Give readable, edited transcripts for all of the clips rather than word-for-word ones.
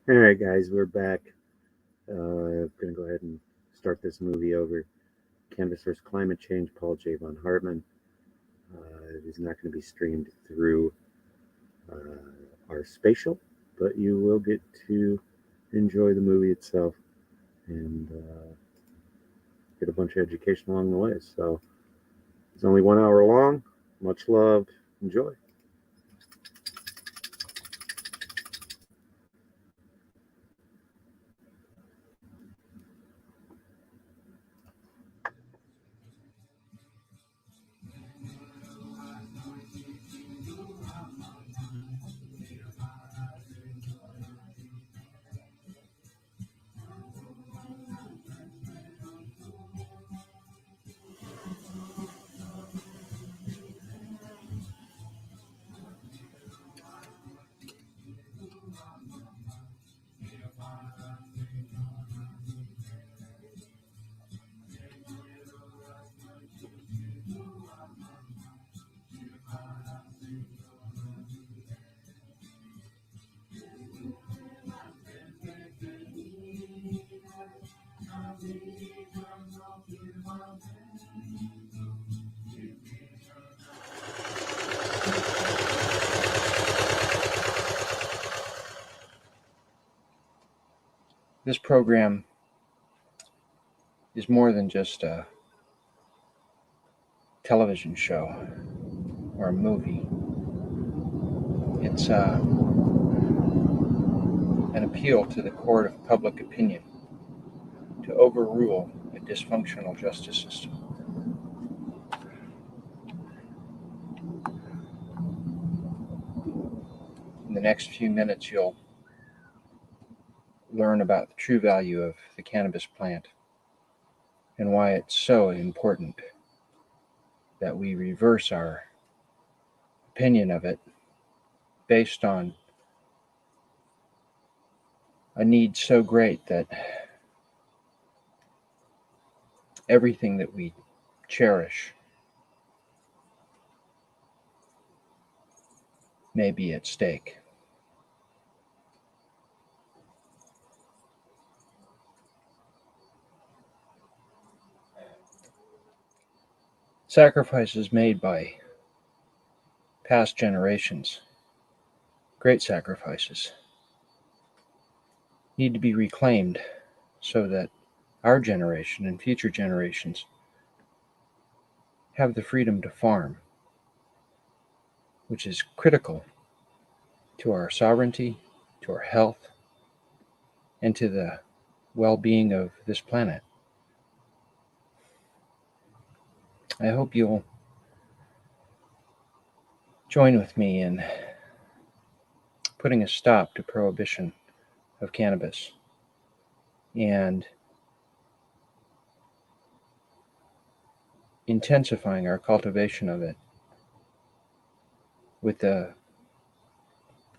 All right, guys, we're back. I'm going to go ahead and start this movie over. Cannabis vs. Climate Change, Paul J. von Hartmann. It is not going to be streamed through our spatial, but you will get to enjoy the movie itself and get a bunch of education along the way. So it's only 1 hour long. Much loved. Enjoy. This program is more than just a television show or a movie. It's an appeal to the court of public opinion to overrule a dysfunctional justice system. In the next few minutes, you'll learn about the true value of the cannabis plant and why it's so important that we reverse our opinion of it based on a need so great that everything that we cherish may be at stake. Sacrifices made by past generations, great sacrifices, need to be reclaimed so that our generation and future generations have the freedom to farm, which is critical to our sovereignty, to our health, and to the well-being of this planet. I hope you'll join with me in putting a stop to prohibition of cannabis and intensifying our cultivation of it with the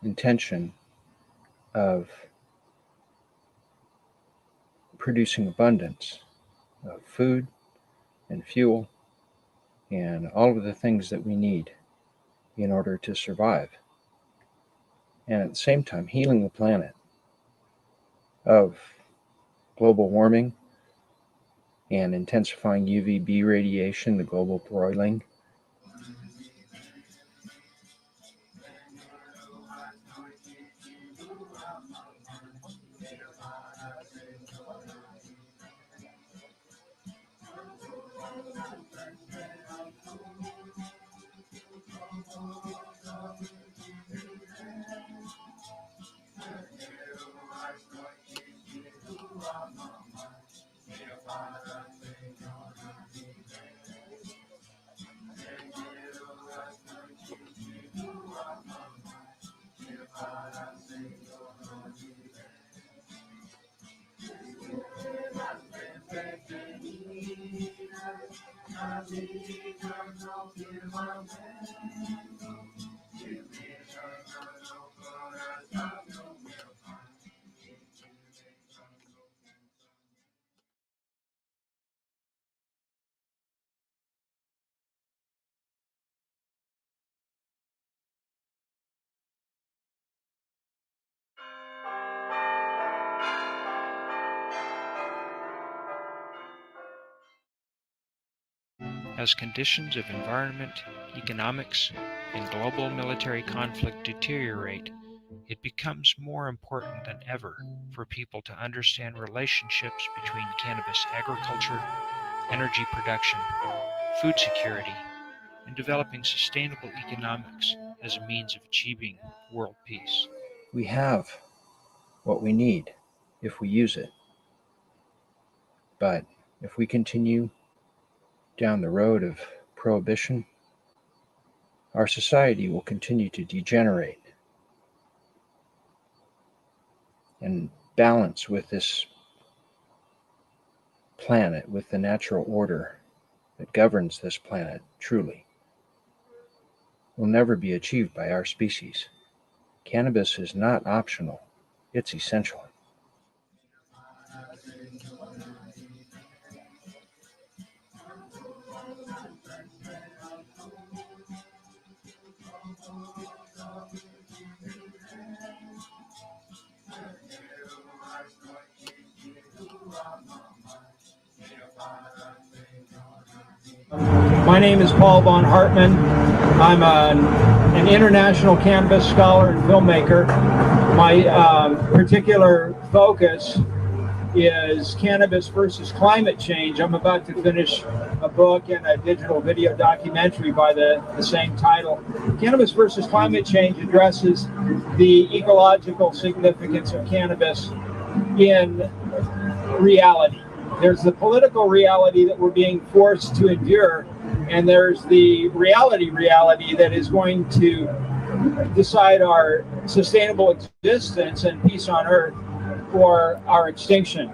intention of producing abundance of food and fuel and all of the things that we need in order to survive. And at the same time, healing the planet of global warming and intensifying UVB radiation, the global broiling. as conditions of environment, economics, and global military conflict deteriorate, it becomes more important than ever for people to understand relationships between cannabis agriculture, energy production, food security, and developing sustainable economics as a means of achieving world peace. We have what we need if we use it. But if we continue down the road of prohibition, our society will continue to degenerate. And balance with this planet, with the natural order that governs this planet truly, will never be achieved by our species. Cannabis is not optional, it's essential. My name is J von Hartmann. I'm an international cannabis scholar and filmmaker. My particular focus is cannabis versus climate change. I'm about to finish a book and a digital video documentary by the same title. Cannabis versus climate change addresses the ecological significance of cannabis in reality. There's the political reality that we're being forced to endure, and there's the reality that is going to decide our sustainable existence and peace on Earth or our extinction,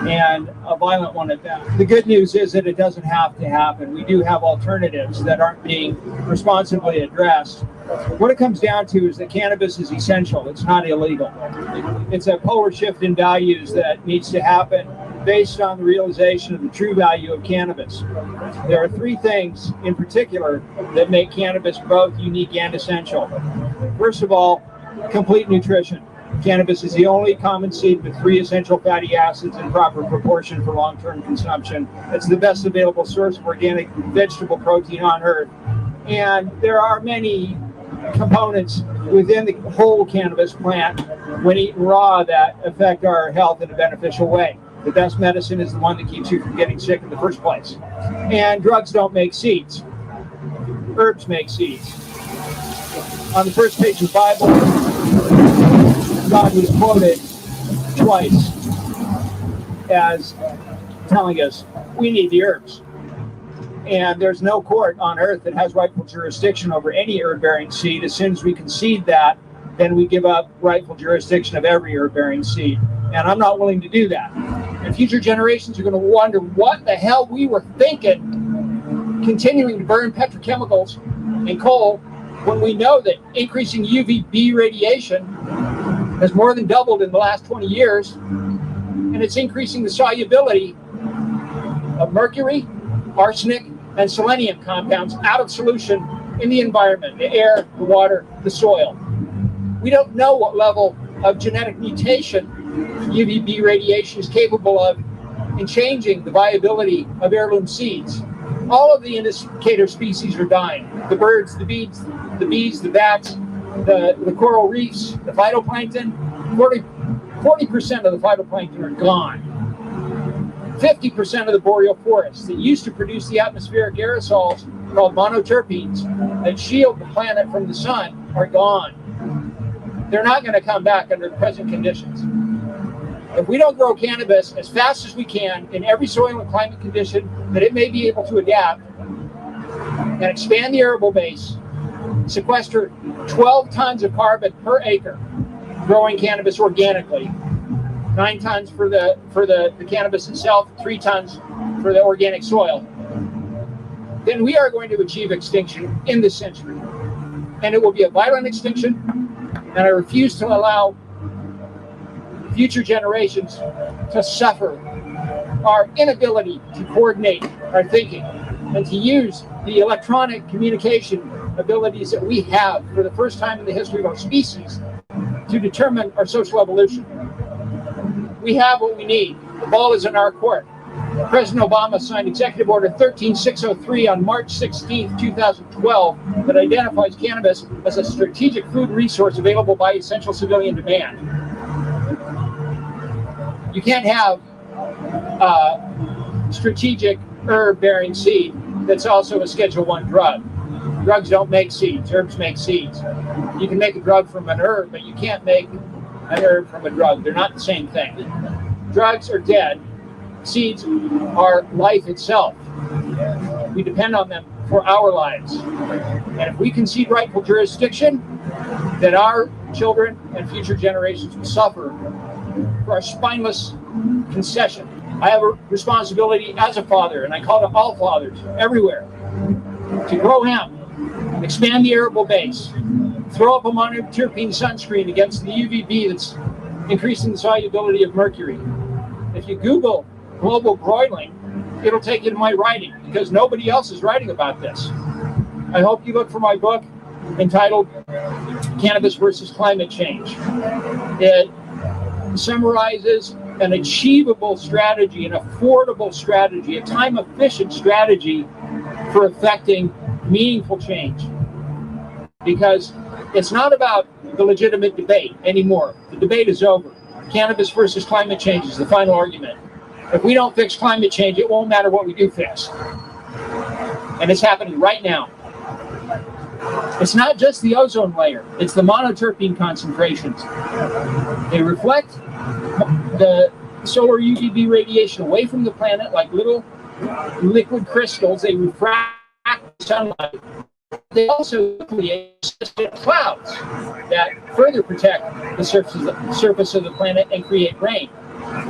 and a violent one at that. The good news is that it doesn't have to happen. We do have alternatives that aren't being responsibly addressed. What it comes down to is that cannabis is essential. It's not illegal. It's a polar shift in values that needs to happen based on the realization of the true value of cannabis. There are three things in particular that make cannabis both unique and essential. First of all, complete nutrition. Cannabis is the only common seed with 3 essential fatty acids in proper proportion for long-term consumption. It's the best available source of organic vegetable protein on Earth. And there are many components within the whole cannabis plant when eaten raw that affect our health in a beneficial way. The best medicine is the one that keeps you from getting sick in the first place. And drugs don't make seeds. Herbs make seeds. On the first page of the Bible, God was quoted twice as telling us we need the herbs. And there's no court on earth that has rightful jurisdiction over any herb-bearing seed. As soon as we concede that, then we give up rightful jurisdiction of every herb-bearing seed. And I'm not willing to do that. And future generations are going to wonder what the hell we were thinking, continuing to burn petrochemicals and coal when we know that increasing UVB radiation has more than doubled in the last 20 years, and it's increasing the solubility of mercury, arsenic, and selenium compounds out of solution in the environment, the air, the water, the soil. We don't know what level of genetic mutation UVB radiation is capable of in changing the viability of heirloom seeds. All of the indicator species are dying. The birds, the bees, the bats, the coral reefs, the phytoplankton. 40% of the phytoplankton are gone. 50% of the boreal forests that used to produce the atmospheric aerosols called monoterpenes that shield the planet from the sun are gone. They're not going to come back under the present conditions. If we don't grow cannabis as fast as we can in every soil and climate condition that it may be able to adapt and expand the arable base, sequester 12 tons of carbon per acre growing cannabis organically, 9 tons for the cannabis itself, 3 tons for the organic soil, then we are going to achieve extinction in this century. And it will be a violent extinction, and I refuse to allow future generations to suffer our inability to coordinate our thinking and to use the electronic communication abilities that we have for the first time in the history of our species to determine our social evolution. We have what we need. The ball is in our court. President Obama signed Executive Order 13603 on March 16, 2012, that identifies cannabis as a strategic food resource available by essential civilian demand. You can't have a strategic herb-bearing seed that's also a Schedule I drug. Drugs don't make seeds, herbs make seeds. You can make a drug from an herb, but you can't make an herb from a drug. They're not the same thing. Drugs are dead. Seeds are life itself. We depend on them for our lives. And if we concede rightful jurisdiction, then our children and future generations will suffer for our spineless concession. I have a responsibility as a father, and I call to all fathers everywhere, to grow hemp, expand the arable base, throw up a monoterpene sunscreen against the UVB that's increasing the solubility of mercury. If you Google global broiling, it'll take you to my writing, because nobody else is writing about this. I hope you look for my book entitled Cannabis versus Climate Change. It summarizes an achievable strategy, an affordable strategy, a time-efficient strategy for effecting meaningful change. Because it's not about the legitimate debate anymore. The debate is over. Cannabis versus climate change is the final argument. If we don't fix climate change, it won't matter what we do fix. And it's happening right now. It's not just the ozone layer, it's the monoterpene concentrations. They reflect the solar UVB radiation away from the planet like little liquid crystals. They refract sunlight. They also create clouds that further protect the surface of the planet and create rain.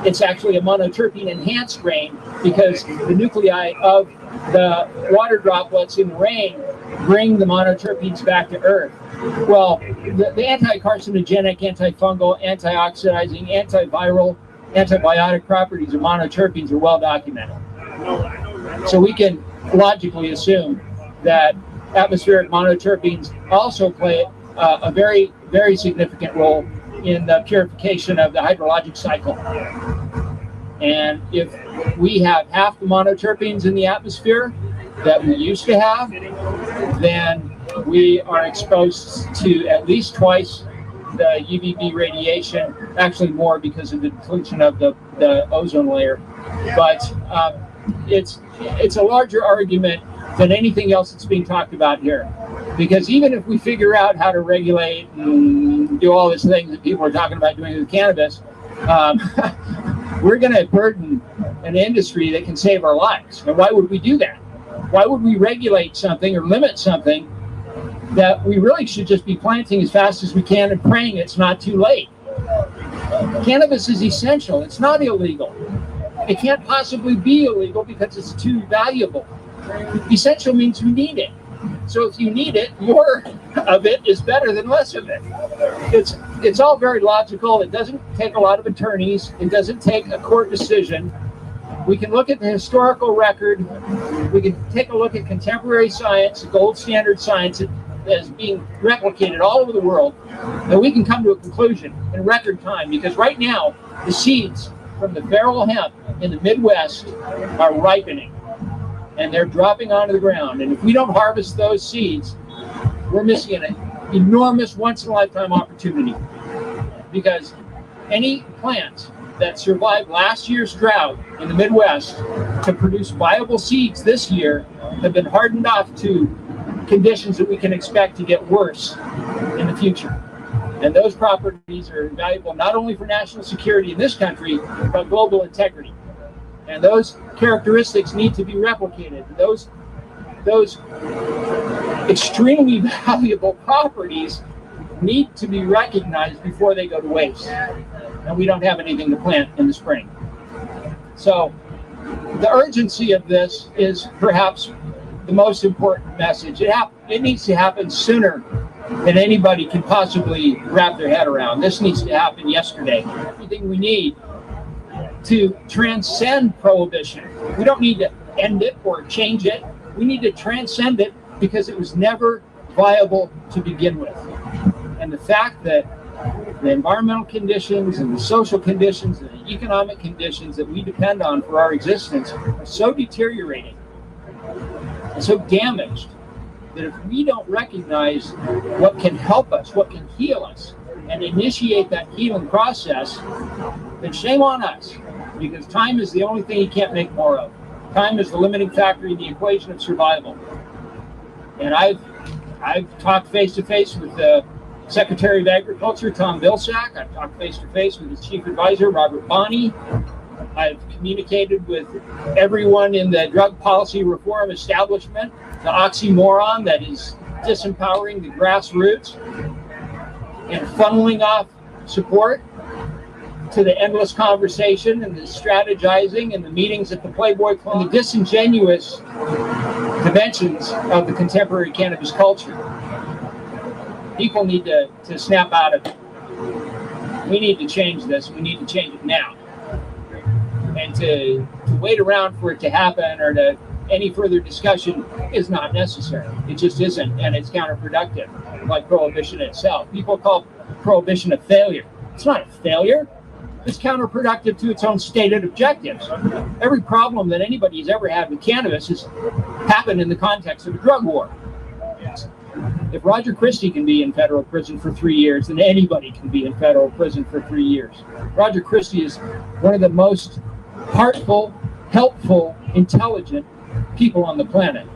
It's actually a monoterpene enhanced rain because the nuclei of the water droplets in the rain bring the monoterpenes back to Earth. Well, the anti-carcinogenic, antifungal, antioxidizing, antiviral, antibiotic properties of monoterpenes are well documented. So we can logically assume that atmospheric monoterpenes also play a very, very significant role in the purification of the hydrologic cycle. And if we have half the monoterpenes in the atmosphere that we used to have, then we are exposed to at least twice the UVB radiation, actually more because of the depletion of the ozone layer. But it's a larger argument than anything else that's being talked about here. Because even if we figure out how to regulate and do all these things that people are talking about doing with cannabis, we're going to burden an industry that can save our lives. And why would we do that? Why would we regulate something or limit something that we really should just be planting as fast as we can and praying it's not too late? Cannabis is essential. It's not illegal. It can't possibly be illegal because it's too valuable. Essential means we need it. So if you need it, more of it is better than less of it. It's all very logical. It doesn't take a lot of attorneys. It doesn't take a court decision. We can look at the historical record. We can take a look at contemporary science, the gold standard science that is being replicated all over the world, and we can come to a conclusion in record time, because right now the seeds from the feral hemp in the Midwest are ripening. And they're dropping onto the ground. And if we don't harvest those seeds, we're missing an enormous once-in-a-lifetime opportunity. Because any plants that survived last year's drought in the Midwest to produce viable seeds this year have been hardened off to conditions that we can expect to get worse in the future. And those properties are valuable not only for national security in this country, but global integrity. And those characteristics need to be replicated. Those extremely valuable properties need to be recognized before they go to waste. And we don't have anything to plant in the spring. So the urgency of this is perhaps the most important message. It needs to happen sooner than anybody can possibly wrap their head around. This needs to happen yesterday. Everything we need to transcend prohibition. We don't need to end it or change it. We need to transcend it because it was never viable to begin with. And the fact that the environmental conditions and the social conditions and the economic conditions that we depend on for our existence are so deteriorating and so damaged that if we don't recognize what can help us, what can heal us, and initiate that healing process, then shame on us, because time is the only thing you can't make more of. Time is the limiting factor in the equation of survival. And I've talked face to face with the Secretary of Agriculture, Tom Vilsack. I've talked face to face with his chief advisor, Robert Bonney. I've communicated with everyone in the drug policy reform establishment, the oxymoron that is disempowering the grassroots and funneling off support to the endless conversation and the strategizing and the meetings at the Playboy Club and the disingenuous dimensions of the contemporary cannabis culture. People need to snap out of it. We need to change this. We need to change it now. And to wait around for it to happen or to any further discussion is not necessary. It just isn't, and it's counterproductive, like prohibition itself. People call prohibition a failure. It's not a failure. It's counterproductive to its own stated objectives. Every problem that anybody's ever had with cannabis has happened in the context of a drug war. If Roger Christie can be in federal prison for 3 years, then anybody can be in federal prison for 3 years. Roger Christie is one of the most heartful, helpful, intelligent people on the planet.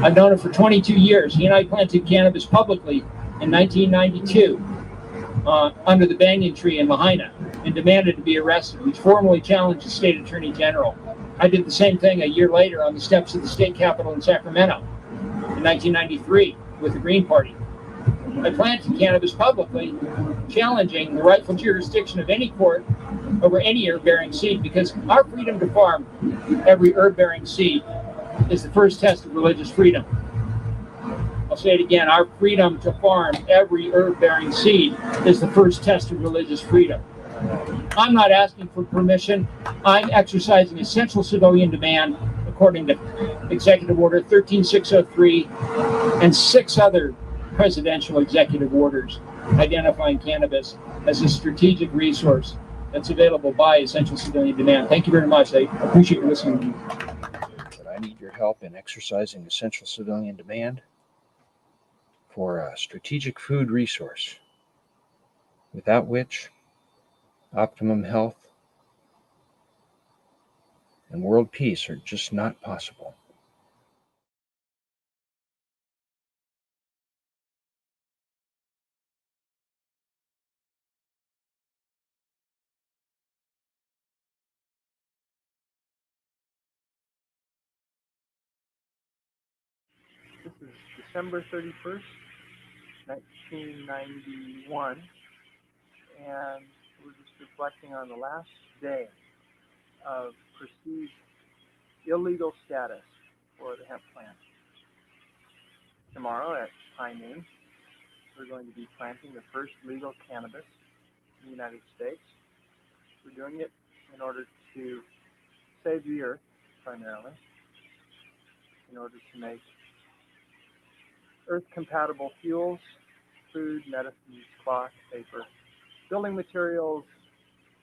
I've known him for 22 years. He and I planted cannabis publicly in 1992 under the banyan tree in Lahaina and demanded to be arrested, which formally challenged the state attorney general. I did the same thing a year later on the steps of the state capitol in Sacramento in 1993 with the Green Party. I planted cannabis publicly, challenging the rightful jurisdiction of any court over any herb-bearing seed, because our freedom to farm every herb-bearing seed is the first test of religious freedom. I'll say it again, our freedom to farm every herb-bearing seed is the first test of religious freedom. I'm not asking for permission. I'm exercising essential civilian demand according to Executive Order 13603 and 6 other presidential executive orders identifying cannabis as a strategic resource that's available by essential civilian demand. Thank you very much. I appreciate you listening to me. But I need your help in exercising essential civilian demand for a strategic food resource, without which optimum health and world peace are just not possible. This is December 31st, 1991, and we're just reflecting on the last day of perceived illegal status for the hemp plant. Tomorrow at high noon, we're going to be planting the first legal cannabis in the United States. We're doing it in order to save the earth, primarily, in order to make earth-compatible fuels, food, medicines, cloth, paper, building materials,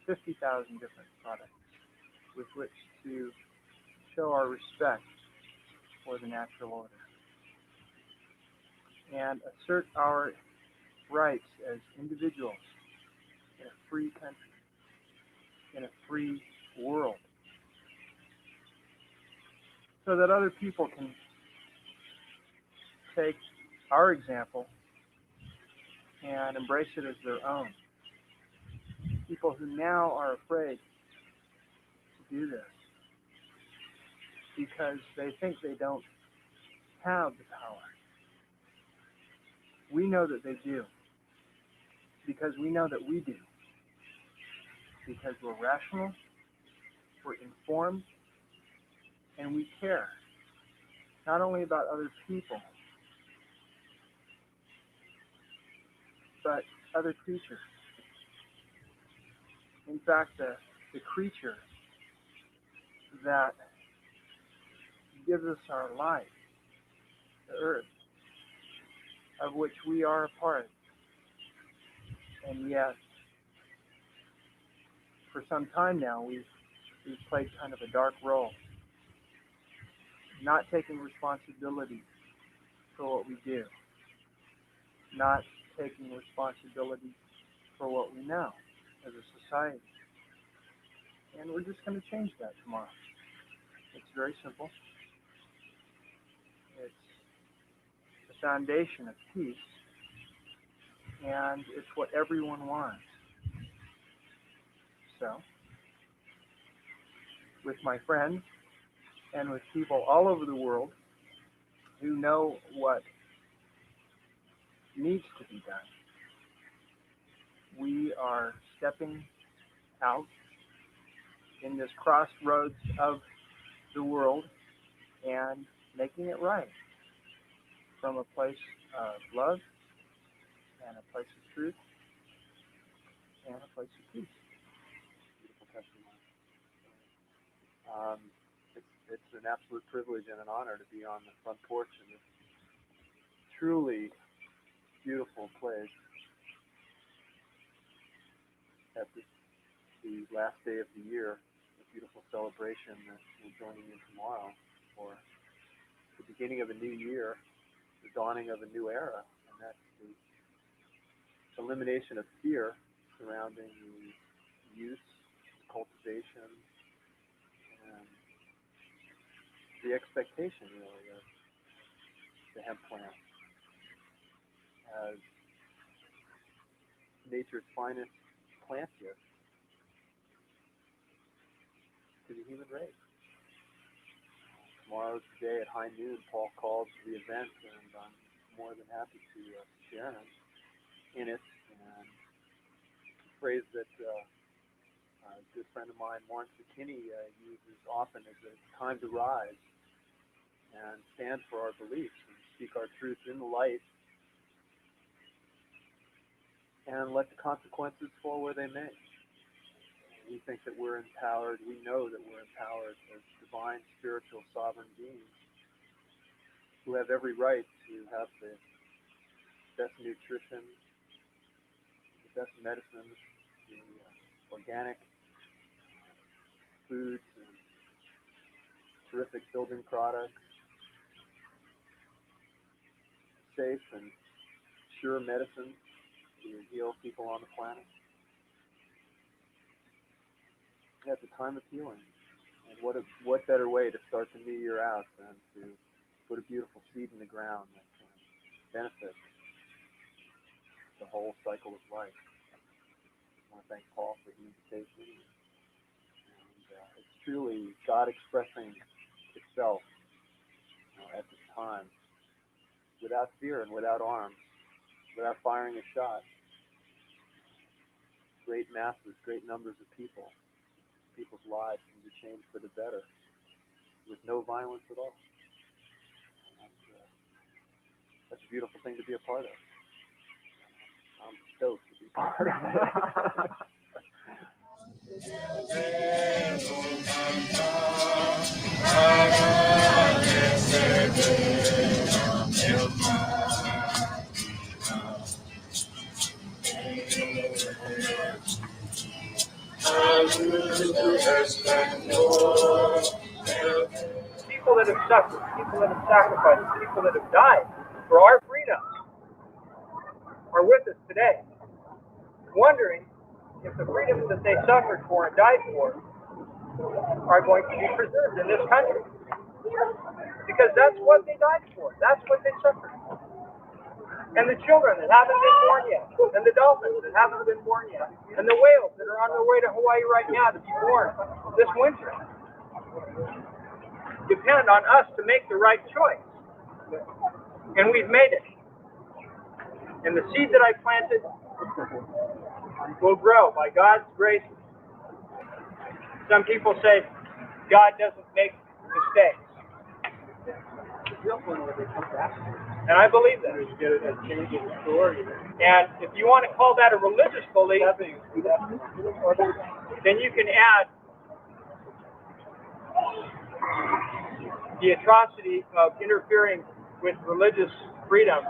50,000 different products with which to show our respect for the natural order and assert our rights as individuals in a free country, in a free world, so that other people can take our example and embrace it as their own. People who now are afraid to do this because they think they don't have the power. We know that they do, because we know that we do, because we're rational, we're informed, and we care, not only about other people, but other creatures. In fact, the creature that gives us our life, the earth, of which we are a part, and yet for some time now, we've played kind of a dark role, not taking responsibility for what we do, not taking responsibility for what we know as a society. And we're just going to change that tomorrow. It's very simple. It's the foundation of peace, and it's what everyone wants. So, with my friends and with people all over the world who know what needs to be done, we are stepping out in this crossroads of the world and making it right from a place of love and a place of truth and a place of peace. Beautiful testimony. It's an absolute privilege and an honor to be on the front porch in this truly beautiful place at the last day of the year, a beautiful celebration that we're joining in tomorrow for the beginning of a new year, the dawning of a new era, and that's the elimination of fear surrounding the use, cultivation, and the expectation, really, of the hemp plant as nature's finest plant gift to the human race. Tomorrow's the day at high noon. Paul calls the event, and I'm more than happy to share in it. And a phrase that a good friend of mine, Lawrence McKinney, uses often is that it's time to rise and stand for our beliefs and speak our truth in the light and let the consequences fall where they may. We think that we're empowered. We know that we're empowered as divine, spiritual, sovereign beings who have every right to have the best nutrition, the best medicines, the organic foods, and terrific building products, safe and sure medicine to heal people on the planet. At the time of healing. And what better way to start the new year out than to put a beautiful seed in the ground that can benefit the whole cycle of life. I want to thank Paul for the invitation. And it's truly God expressing itself at this time without fear and without arms, without firing a shot. Great masses, great numbers of people's lives can be changed for the better with no violence at all. And that's a beautiful thing to be a part of. I'm stoked to be part of People that have suffered, people that have sacrificed, people that have died for our freedom are with us today, wondering if the freedoms that they suffered for and died for are going to be preserved in this country. Because that's what they died for. That's what they suffered for. And the children that haven't been born yet, and the dolphins that haven't been born yet, and the whales that are on their way to Hawaii right now to be born this winter, depend on us to make the right choice. And we've made it. And the seed that I planted will grow by God's grace. Some people say God doesn't make mistakes. And I believe that. And if you want to call that a religious belief, then you can add the atrocity of interfering with religious freedom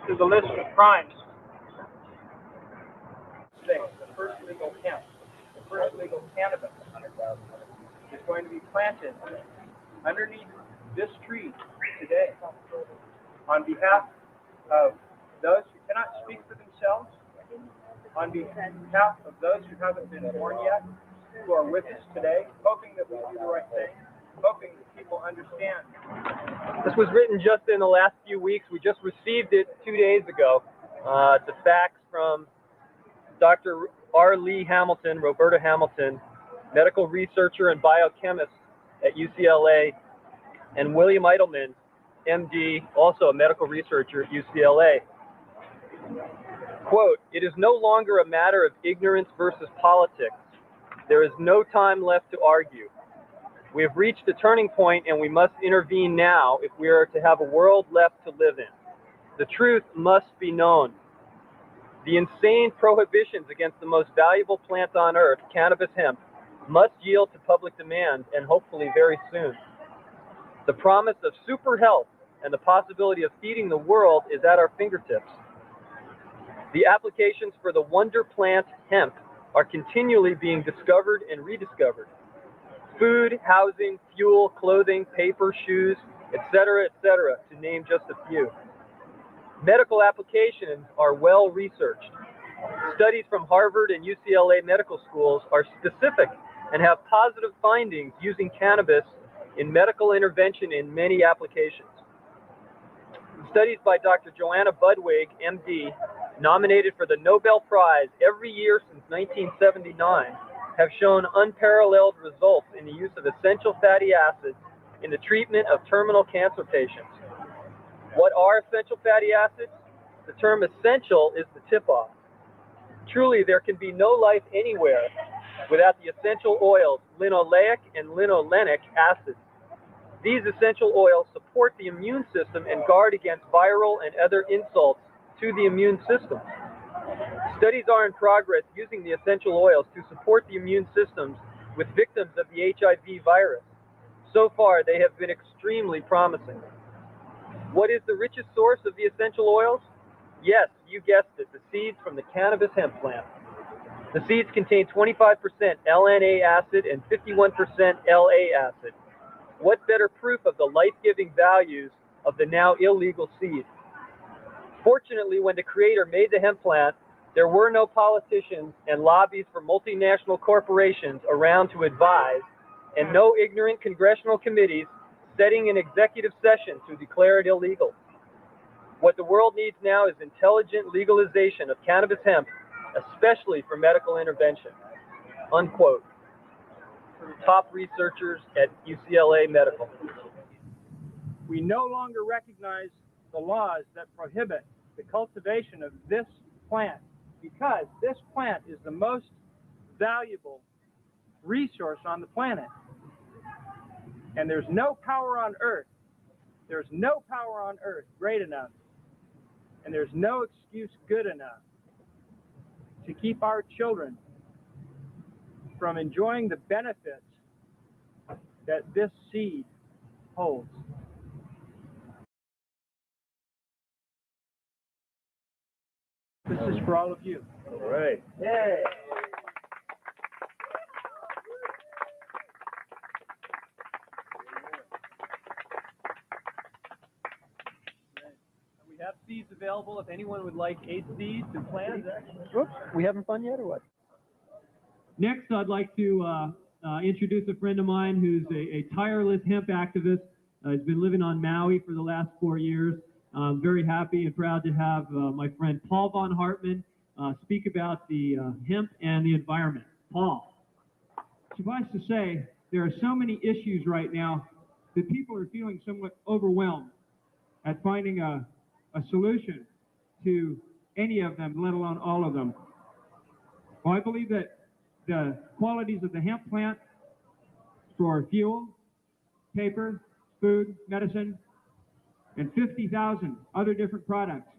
to the list of crimes. The first legal hemp first legal cannabis is going to be planted underneath this tree today. On behalf of those who cannot speak for themselves, on behalf of those who haven't been born yet, who are with us today, hoping that we do the right thing, hoping that people understand. This was written just in the last few weeks. We just received it 2 days ago. It's a fax from Dr. R. Lee Hamilton, Roberta Hamilton, medical researcher and biochemist at UCLA, and William Eidelman, MD, also a medical researcher at UCLA. Quote, "It is no longer a matter of ignorance versus politics. There is no time left to argue. We have reached a turning point and we must intervene now if we are to have a world left to live in. The truth must be known. The insane prohibitions against the most valuable plant on earth, cannabis hemp, must yield to public demand, and hopefully very soon. The promise of super health and the possibility of feeding the world is at our fingertips. The applications for the wonder plant hemp are continually being discovered and rediscovered. Food, housing, fuel, clothing, paper, shoes, etc., to name just a few. Medical applications are well researched. Studies from Harvard and UCLA medical schools are specific and have positive findings using cannabis in medical intervention in many applications. Studies by Dr. Joanna Budwig, MD, nominated for the Nobel Prize every year since 1979, have shown unparalleled results in the use of essential fatty acids in the treatment of terminal cancer patients. What are essential fatty acids? The term essential is the tip-off. Truly, there can be no life anywhere without the essential oils, linoleic and linolenic acids. These essential oils support the immune system and guard against viral and other insults to the immune system. Studies are in progress using the essential oils to support the immune systems with victims of the HIV virus. So far, they have been extremely promising. What is the richest source of the essential oils? Yes, you guessed it, the seeds from the cannabis hemp plant. The seeds contain 25% LNA acid and 51% LA acid. What better proof of the life-giving values of the now illegal seed? Fortunately, when the creator made the hemp plant, there were no politicians and lobbies for multinational corporations around to advise, and no ignorant congressional committees setting an executive session to declare it illegal. What the world needs now is intelligent legalization of cannabis hemp, especially for medical intervention." Unquote. Top researchers at UCLA Medical. We no longer recognize the laws that prohibit the cultivation of this plant because this plant is the most valuable resource on the planet. And there's no power on earth great enough, and there's no excuse good enough to keep our children from enjoying the benefits that this seed holds. This is for all of you. All right. Yay! We have seeds available if anyone would like 8 seeds to plant. Oops, we having fun yet or what? Next, I'd like to introduce a friend of mine who's a tireless hemp activist. He's been living on Maui for the last 4 years. I'm very happy and proud to have my friend Paul von Hartmann speak about the hemp and the environment. Paul. Suffice to say, there are so many issues right now that people are feeling somewhat overwhelmed at finding a solution to any of them, let alone all of them. Well, I believe that the qualities of the hemp plant for fuel, paper, food, medicine, and 50,000 other different products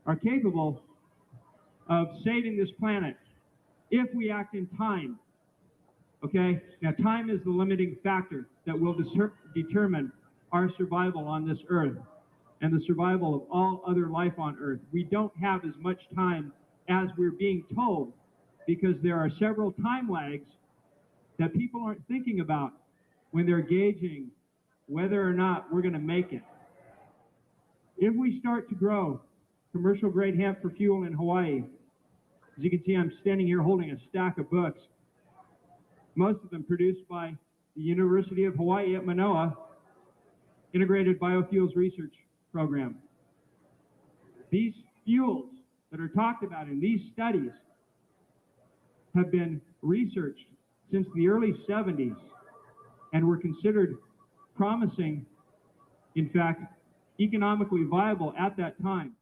are capable of saving this planet if we act in time. Okay? Now, time is the limiting factor that will determine our survival on this earth and the survival of all other life on earth. We don't have as much time as we're being told because there are several time lags that people aren't thinking about when they're gauging whether or not we're going to make it. If we start to grow commercial grade hemp for fuel in Hawaii, as you can see, I'm standing here holding a stack of books, most of them produced by the University of Hawaii at Manoa Integrated Biofuels Research Program. These fuels that are talked about in these studies have been researched since the early 70s and were considered promising, in fact, economically viable at that time.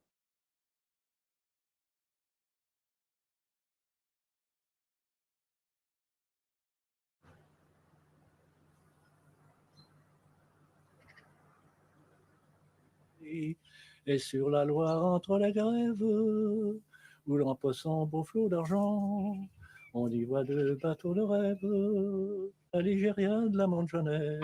Et sur la Loire entre la grève, où l'on posse en beau flot d'argent, on y voit deux bateaux de rêve, la Ligéria de la Manjonnaise.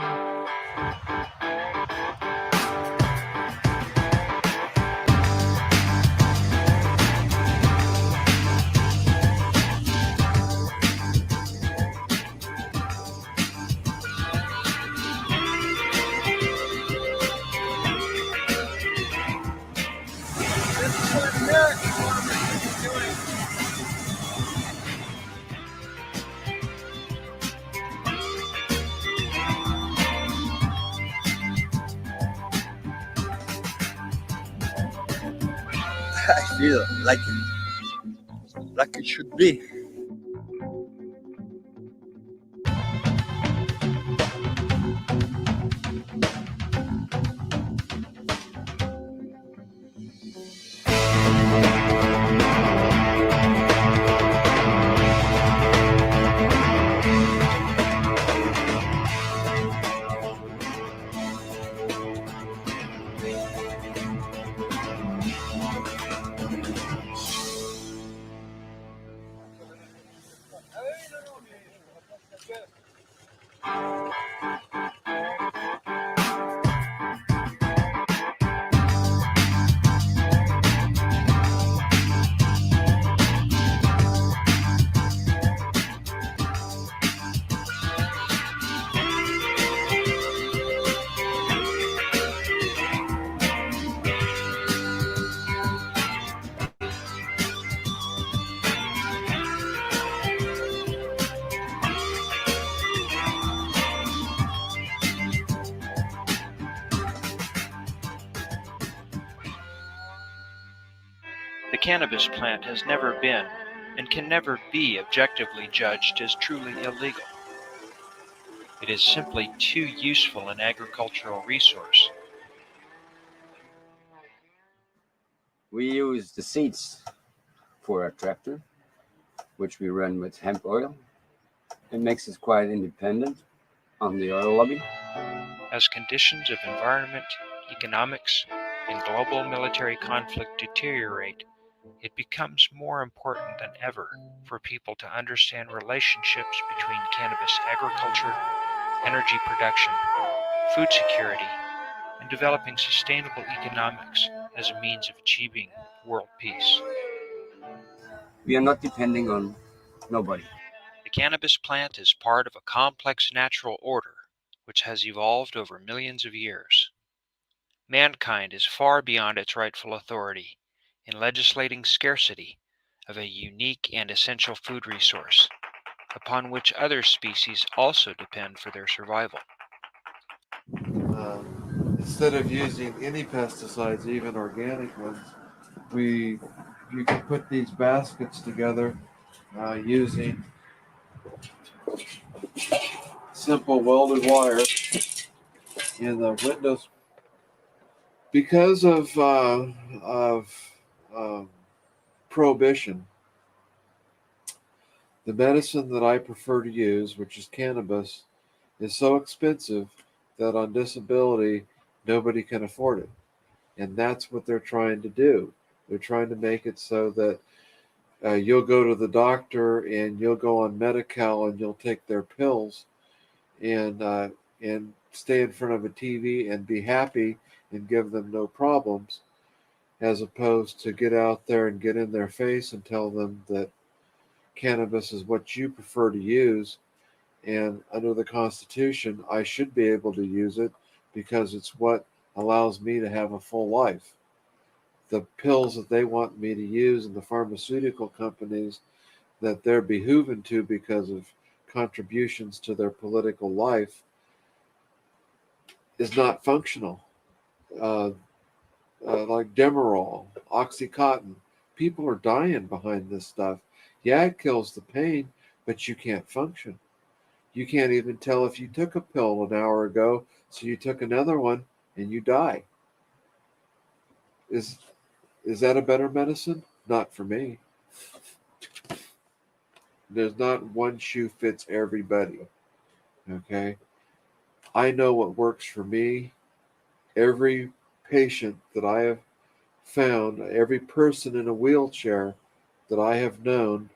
I feel like it should be. The cannabis plant has never been and can never be objectively judged as truly illegal. It is simply too useful an agricultural resource. We use the seeds for our tractor, which we run with hemp oil. It makes us quite independent on the oil lobby. As conditions of environment, economics, and global military conflict deteriorate, it becomes more important than ever for people to understand relationships between cannabis agriculture, energy production, food security, and developing sustainable economics as a means of achieving world peace. We are not depending on nobody. The cannabis plant is part of a complex natural order which has evolved over millions of years. Mankind is far beyond its rightful authority in legislating scarcity of a unique and essential food resource, upon which other species also depend for their survival. Instead of using any pesticides, even organic ones, you can put these baskets together using simple welded wire in the windows. Because of prohibition, the medicine that I prefer to use, which is cannabis, is so expensive that on disability, nobody can afford it. And that's what they're trying to do. They're trying to make it so that you'll go to the doctor and you'll go on Medi-Cal and you'll take their pills and stay in front of a TV and be happy and give them no problems, as opposed to get out there and get in their face and tell them that cannabis is what you prefer to use, and under the Constitution, I should be able to use it because it's what allows me to have a full life. The pills that they want me to use and the pharmaceutical companies that they're behooving to because of contributions to their political life is not functional. Uh, like Demerol, Oxycontin. People are dying behind this stuff. Yeah, it kills the pain, but you can't function. You can't even tell if you took a pill an hour ago, so you took another one and you die. Is that a better medicine? Not for me. There's not one shoe fits everybody. Okay? I know what works for me. Every patient that I have found, every person in a wheelchair that I have known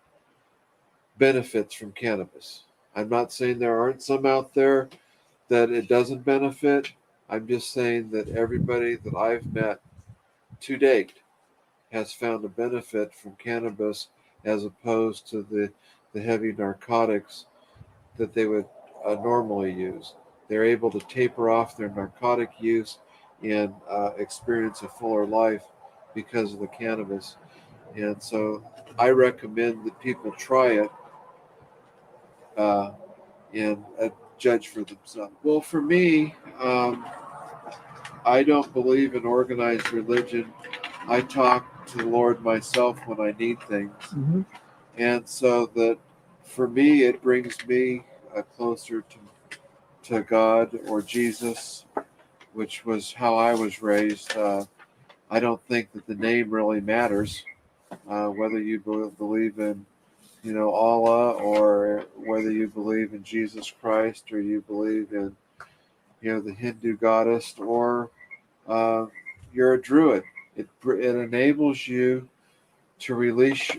benefits from cannabis. I'm not saying there aren't some out there that it doesn't benefit. I'm just saying that everybody that I've met to date has found a benefit from cannabis as opposed to the heavy narcotics that they would normally use. They're able to taper off their narcotic use and experience a fuller life because of the cannabis. And so I recommend that people try it uh, and judge for themselves. Well, for me, I don't believe in organized religion. I talk to the Lord myself when I need things. Mhm. And so that for me, it brings me closer to God or Jesus, which was how I was raised. I don't think that the name really matters, whether you believe in, Allah, or whether you believe in Jesus Christ, or you believe in, the Hindu goddess, or uh, you're a druid. It enables you to release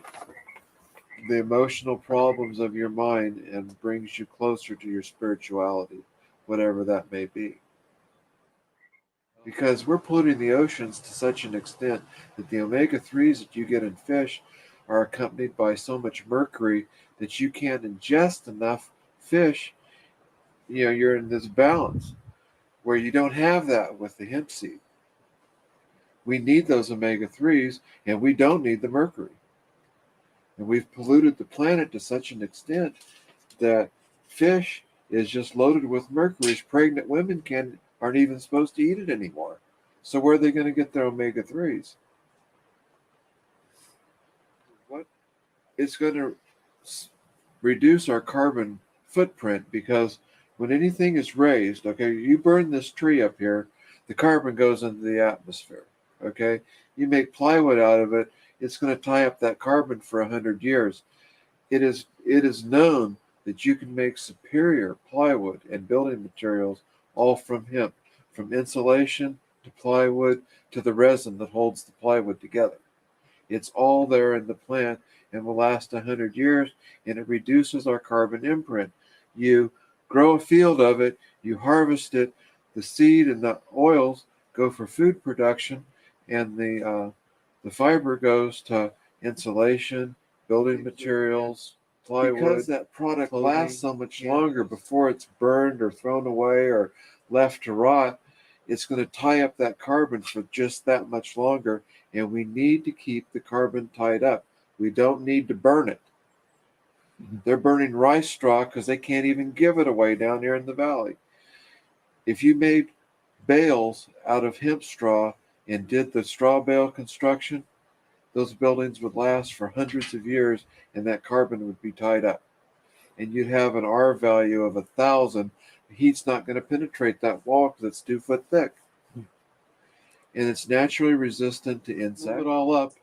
the emotional problems of your mind and brings you closer to your spirituality, whatever that may be. Because we're polluting the oceans to such an extent that the omega-3s that you get in fish are accompanied by so much mercury that you can't ingest enough fish. You're in this balance where you don't have that with the hemp seed. We need those omega-3s, and we don't need the mercury. And we've polluted the planet to such an extent that fish is just loaded with mercury. Pregnant women aren't even supposed to eat it anymore. So where are they going to get their omega-3s? What? It's going to reduce our carbon footprint, because when anything is raised, okay, you burn this tree up here, the carbon goes into the atmosphere. Okay, you make plywood out of it, it's going to tie up that carbon for 100 years. It is known that you can make superior plywood and building materials all from hemp, from insulation to plywood to the resin that holds the plywood together. It's all there in the plant and will last 100 years, and it reduces our carbon imprint. You grow a field of it, you harvest it, the seed and the oils go for food production, and the fiber goes to insulation, building materials, plywood. Because that product lasts so much longer before it's burned or thrown away or left to rot, it's going to tie up that carbon for just that much longer, and we need to keep the carbon tied up. We don't need to burn it. They're burning rice straw because they can't even give it away down here in the valley. If you made bales out of hemp straw and did the straw bale construction, those buildings would last for hundreds of years, and that carbon would be tied up. And you'd have an R value of 1,000. The heat's not going to penetrate that wall because it's 2 foot thick. And it's naturally resistant to insects. Move it all up.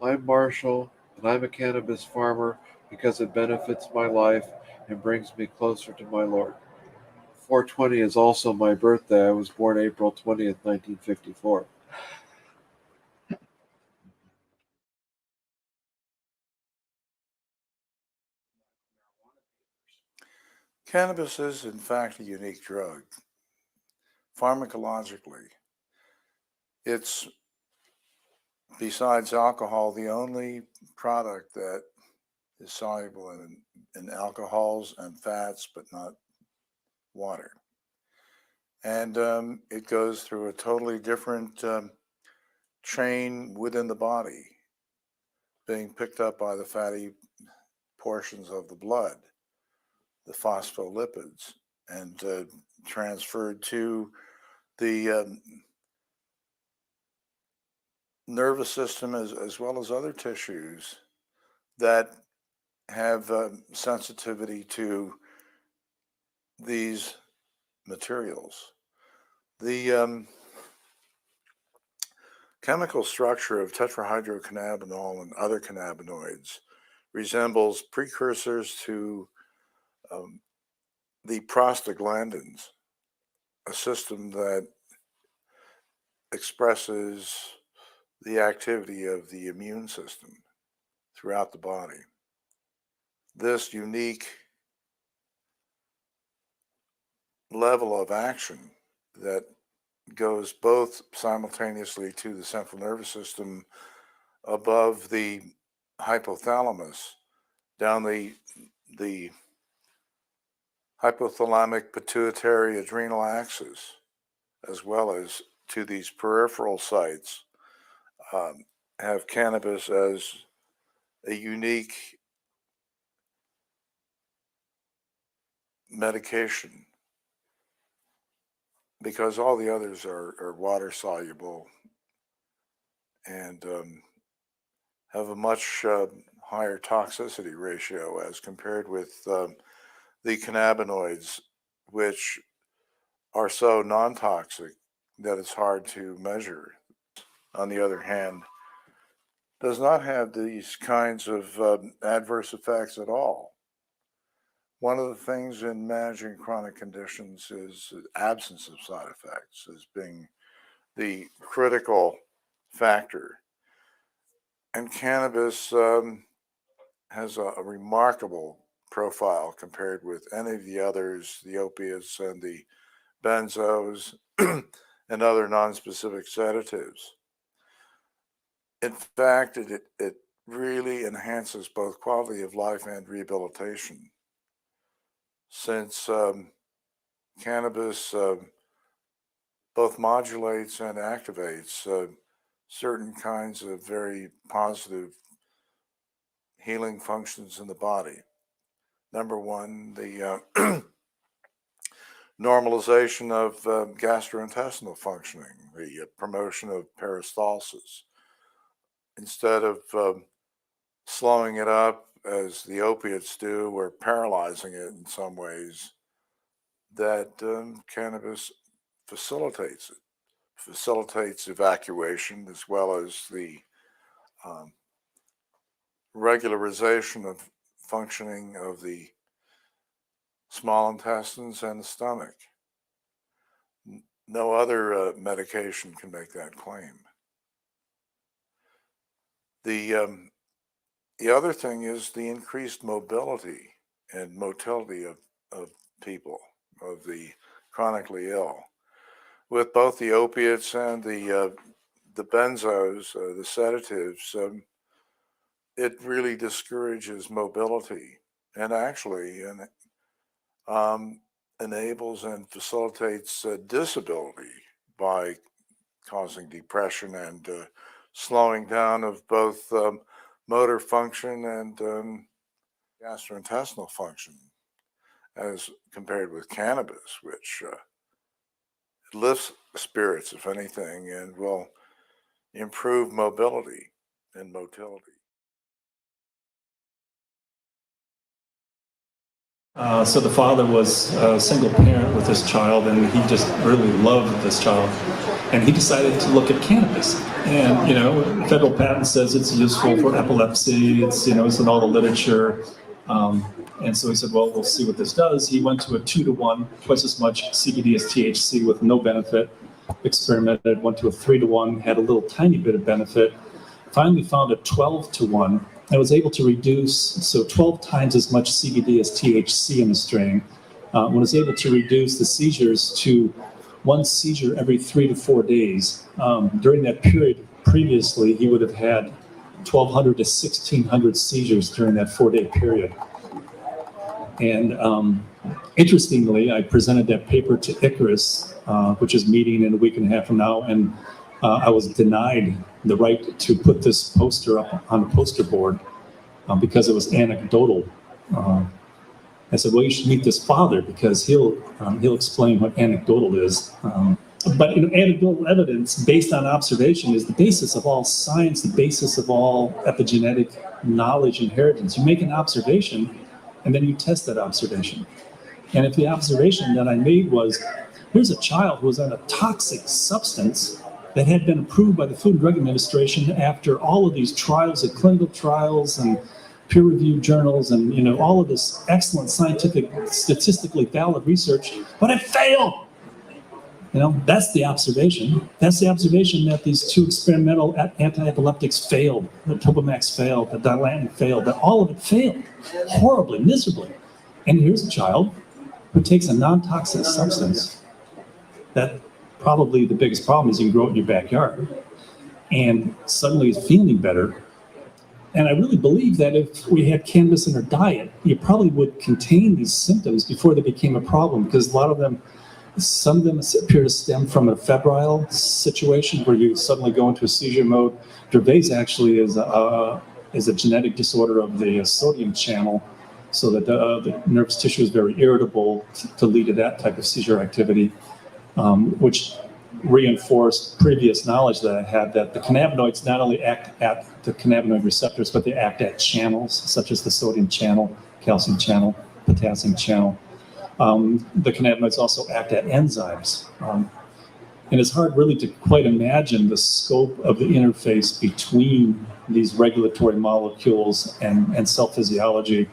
I'm Marshall, and I'm a cannabis farmer because it benefits my life and brings me closer to my Lord. 420 is also my birthday. I was born April 20th, 1954. Cannabis is, in fact, a unique drug. Pharmacologically, it's, besides alcohol, the only product that is soluble in alcohols and fats, but not water. And it goes through a totally different chain within the body, being picked up by the fatty portions of the blood, the phospholipids, and transferred to the nervous system as well as other tissues that have sensitivity to these materials. The chemical structure of tetrahydrocannabinol and other cannabinoids resembles precursors to the prostaglandins, a system that expresses the activity of the immune system throughout the body. This unique level of action that goes both simultaneously to the central nervous system above the hypothalamus, down the hypothalamic pituitary adrenal axis, as well as to these peripheral sites, have cannabis as a unique medication, because all the others are water soluble and have a much higher toxicity ratio as compared with the cannabinoids, which are so non-toxic that it's hard to measure. On the other hand, does not have these kinds of adverse effects at all. One of the things in managing chronic conditions is the absence of side effects as being the critical factor. And cannabis has a remarkable profile compared with any of the others, the opiates and the benzos and other non-specific sedatives. In fact, it really enhances both quality of life and rehabilitation, since cannabis both modulates and activates certain kinds of very positive healing functions in the body. Number one, the normalization of gastrointestinal functioning, the promotion of peristalsis. Instead of slowing it up as the opiates do, or paralyzing it in some ways, that cannabis facilitates it, facilitates evacuation as well as the regularization of functioning of the small intestines and the stomach. No other medication can make that claim. The other thing is the increased mobility and motility of people, of the chronically ill. With both the opiates and the benzos, the sedatives, it really discourages mobility and actually enables and facilitates disability by causing depression and slowing down of both motor function and gastrointestinal function, as compared with cannabis, which lifts spirits, if anything, and will improve mobility and motility. So the father was a single parent with his child, and he just really loved this child. And he decided to look at cannabis. And, you know, federal patent says it's useful for epilepsy. It's, you know, it's in all the literature. And so he said, well, we'll see what this does. He went to a 2-to-1, twice as much CBD as THC with no benefit. Experimented, went to a 3-to-1, had a little tiny bit of benefit. Finally found a 12-to-1. I was able to reduce, so 12 times as much CBD as THC in the strain. Was able to reduce the seizures to 1 seizure every 3 to 4 days. During that period previously, he would have had 1,200 to 1,600 seizures during that 4-day period. And interestingly, I presented that paper to Icarus, which is meeting in a week and a half from now, and I was denied the right to put this poster up on a poster board because it was anecdotal. I said, well, you should meet this father because he'll explain what anecdotal is. But anecdotal evidence based on observation is the basis of all science, the basis of all epigenetic knowledge inheritance. You make an observation, and then you test that observation. And if the observation that I made was, here's a child who was on a toxic substance that had been approved by the Food and Drug Administration after all of these trials and clinical trials and peer-reviewed journals and all of this excellent scientific, statistically valid research, but it failed. That's the observation. That's the observation that these 2 experimental anti-epileptics failed. The Topamax failed, the Dilantin failed, that all of it failed horribly, miserably. And here's a child who takes a non-toxic substance that probably the biggest problem is you can grow it in your backyard and suddenly is feeling better. And I really believe that if we had cannabis in our diet, you probably would contain these symptoms before they became a problem, because some of them appear to stem from a febrile situation where you suddenly go into a seizure mode. Dravet actually is a genetic disorder of the sodium channel, so that the nervous tissue is very irritable to lead to that type of seizure activity, which reinforced previous knowledge that I had that the cannabinoids not only act at the cannabinoid receptors, but they act at channels such as the sodium channel, calcium channel, potassium channel. The cannabinoids also act at enzymes. And it's hard really to quite imagine the scope of the interface between these regulatory molecules and cell physiology,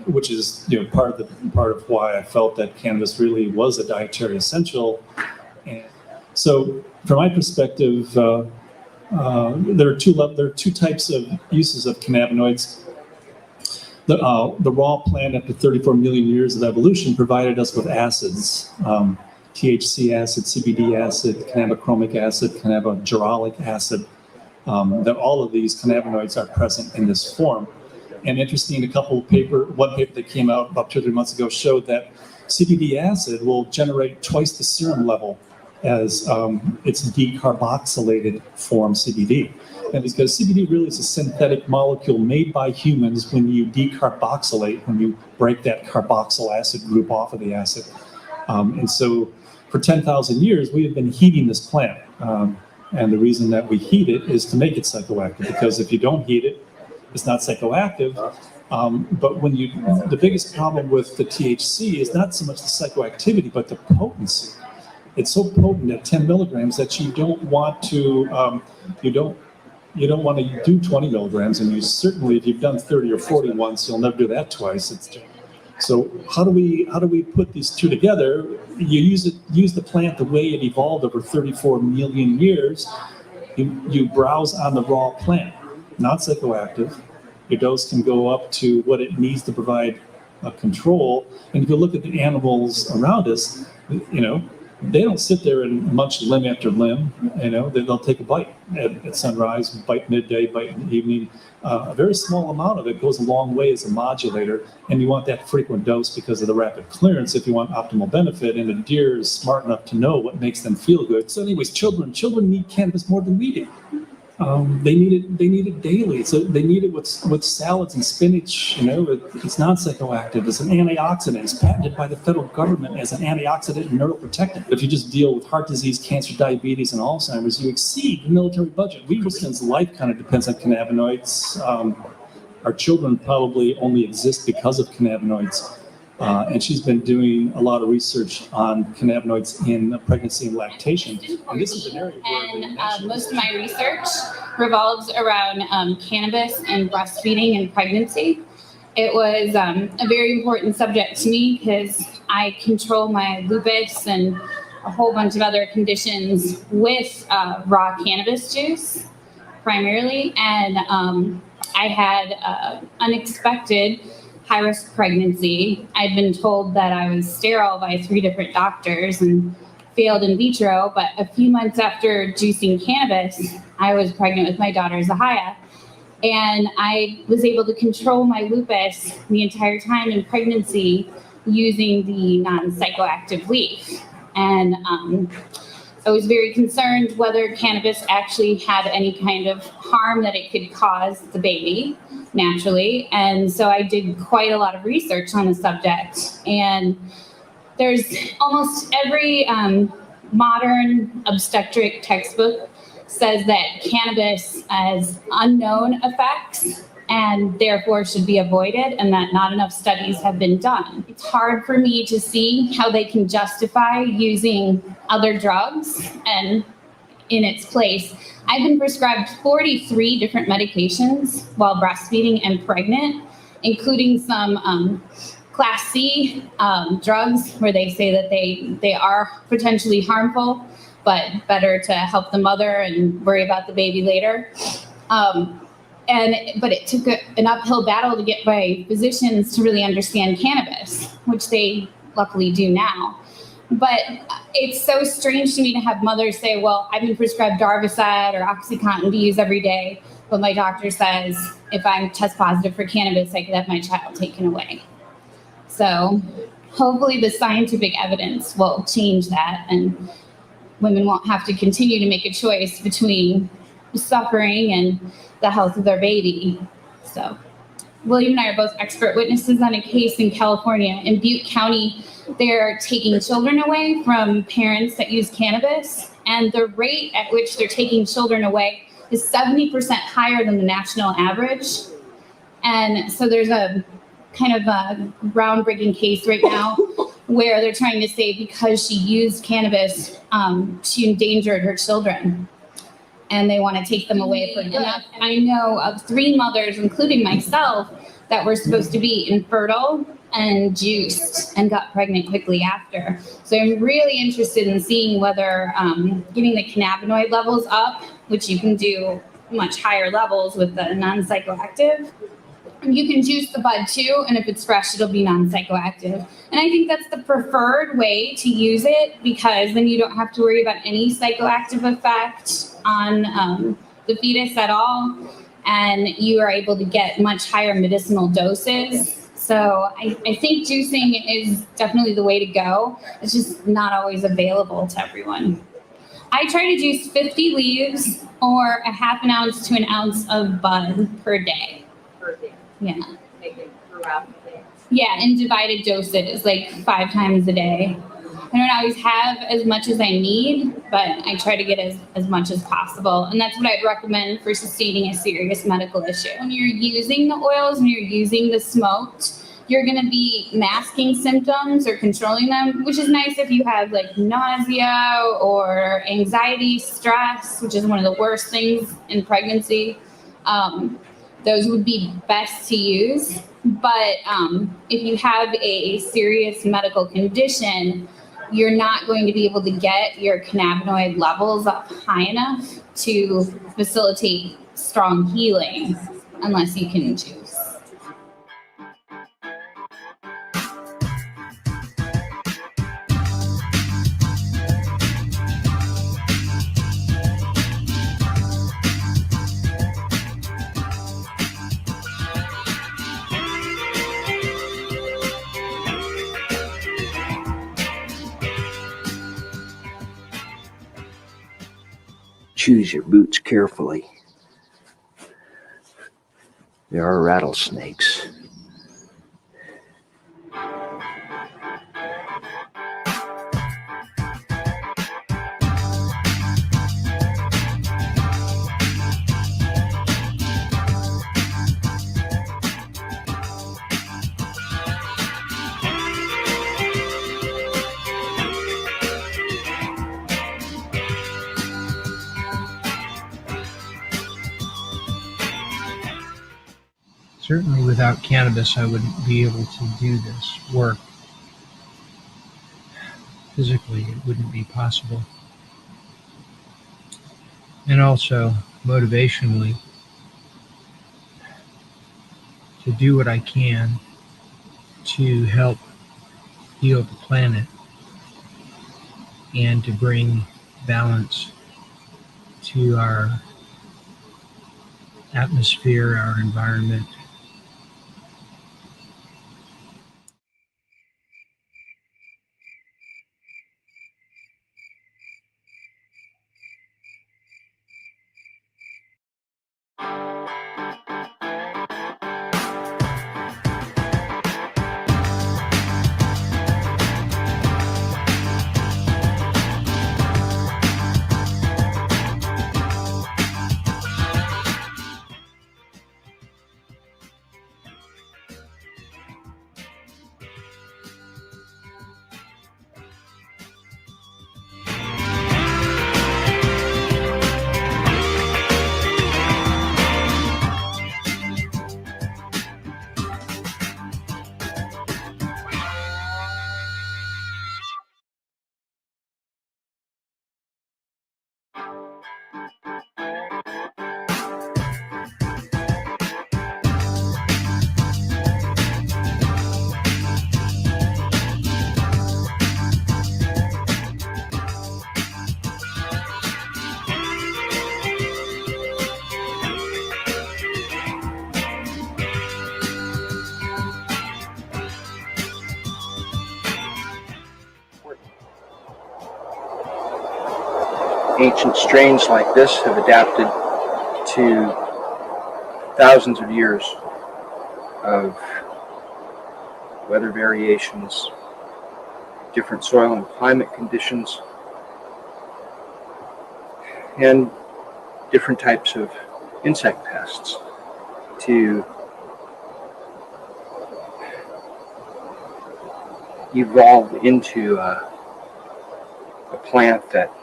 which is part of why I felt that cannabis really was a dietary essential. And so from my perspective, there are two types of uses of cannabinoids. The raw plant, after 34 million years of evolution, provided us with acids, THC acid, CBD acid, cannabichromic acid, cannabigerolic acid, that all of these cannabinoids are present in this form. And interesting, one paper that came out about 2 or 3 months ago showed that CBD acid will generate twice the serum level as its decarboxylated form CBD. And because CBD really is a synthetic molecule made by humans when you decarboxylate, when you break that carboxyl acid group off of the acid. And so for 10,000 years, we have been heating this plant. And the reason that we heat it is to make it psychoactive, because if you don't heat it, it's not psychoactive. But the biggest problem with the THC is not so much the psychoactivity, but the potency. It's so potent at 10 milligrams that you don't want to, you don't want to do 20 milligrams, and you certainly, if you've done 30 or 40 once, you'll never do that twice. So how do we put these two together? You use the plant the way it evolved over 34 million years. You browse on the raw plant, not psychoactive. Your dose can go up to what it needs to provide control. And if you look at the animals around us, they don't sit there and munch limb after limb. They'll take a bite at sunrise, bite midday, bite in the evening. A very small amount of it goes a long way as a modulator, and you want that frequent dose because of the rapid clearance if you want optimal benefit. And a deer is smart enough to know what makes them feel good. So, anyways, children need cannabis more than we do. They need it daily. So they need it with salads and spinach. It's non-psychoactive. It's an antioxidant. It's patented by the federal government as an antioxidant and neuroprotectant. If you just deal with heart disease, cancer, diabetes, and Alzheimer's, you exceed the military budget. Wilkerson's life kind of depends on cannabinoids. Our children probably only exist because of cannabinoids. And she's been doing a lot of research on cannabinoids in pregnancy and lactation. And this is an area where most of my research revolves around cannabis and breastfeeding and pregnancy. It was a very important subject to me because I control my lupus and a whole bunch of other conditions with raw cannabis juice, primarily. And I had unexpected high-risk pregnancy. I'd been told that I was sterile by 3 different doctors and failed in vitro, but a few months after juicing cannabis, I was pregnant with my daughter, Zahaya. And I was able to control my lupus the entire time in pregnancy using the non-psychoactive leaf. And I was very concerned whether cannabis actually had any kind of harm that it could cause the baby naturally. And so I did quite a lot of research on the subject. And there's almost every modern obstetric textbook says that cannabis has unknown effects and therefore should be avoided, and that not enough studies have been done. It's hard for me to see how they can justify using other drugs and in its place. I've been prescribed 43 different medications while breastfeeding and pregnant, including some Class C drugs where they say that they are potentially harmful, but better to help the mother and worry about the baby later. But it took an uphill battle to get my physicians to really understand cannabis, which they luckily do now. But it's so strange to me to have mothers say, well, I've been prescribed Darvocet or OxyContin to use every day, but my doctor says if I'm test positive for cannabis, I could have my child taken away. So hopefully the scientific evidence will change that, and women won't have to continue to make a choice between suffering and the health of their baby. So William and I are both expert witnesses on a case in California. In Butte County, they're taking children away from parents that use cannabis, and the rate at which they're taking children away is 70% higher than the national average. And so there's a kind of a groundbreaking case right now where they're trying to say because she used cannabis, she endangered her children, and they want to take them away for good. I know of 3 mothers, including myself, that were supposed to be infertile and juiced and got pregnant quickly after. So I'm really interested in seeing whether getting the cannabinoid levels up, which you can do much higher levels with the non-psychoactive. You can juice the bud too, and if it's fresh, it'll be non-psychoactive. And I think that's the preferred way to use it, because then you don't have to worry about any psychoactive effect on the fetus at all, and you are able to get much higher medicinal doses. So I think juicing is definitely the way to go. It's just not always available to everyone. I try to juice 50 leaves or a half an ounce to an ounce of bud per day. Yeah. Make it throughout the day. Yeah, in divided doses, like 5 times a day. I don't always have as much as I need, but I try to get as much as possible. And that's what I'd recommend for sustaining a serious medical issue. When you're using the oils, when you're using the smoked, you're going to be masking symptoms or controlling them, which is nice if you have like nausea or anxiety, stress, which is one of the worst things in pregnancy. Those would be best to use. But if you have a serious medical condition, you're not going to be able to get your cannabinoid levels up high enough to facilitate strong healing unless you can juice. Choose your boots carefully. There are rattlesnakes. Certainly without cannabis, I wouldn't be able to do this work. Physically, it wouldn't be possible. And also, motivationally, to do what I can to help heal the planet and to bring balance to our atmosphere, our environment. Ancient strains like this have adapted to thousands of years of weather variations, different soil and climate conditions, and different types of insect pests to evolve into a plant that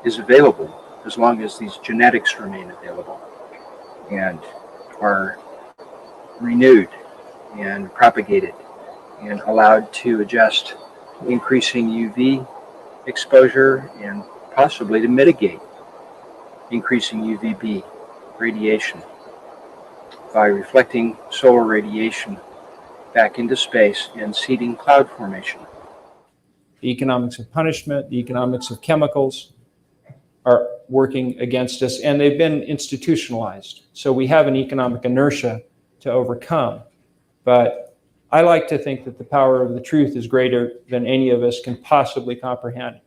is available as long as these genetics remain available and are renewed and propagated and allowed to adjust to increasing UV exposure and possibly to mitigate increasing UVB radiation by reflecting solar radiation back into space and seeding cloud formation. The economics of punishment, the economics of chemicals are working against us, and they've been institutionalized. So we have an economic inertia to overcome. But I like to think that the power of the truth is greater than any of us can possibly comprehend.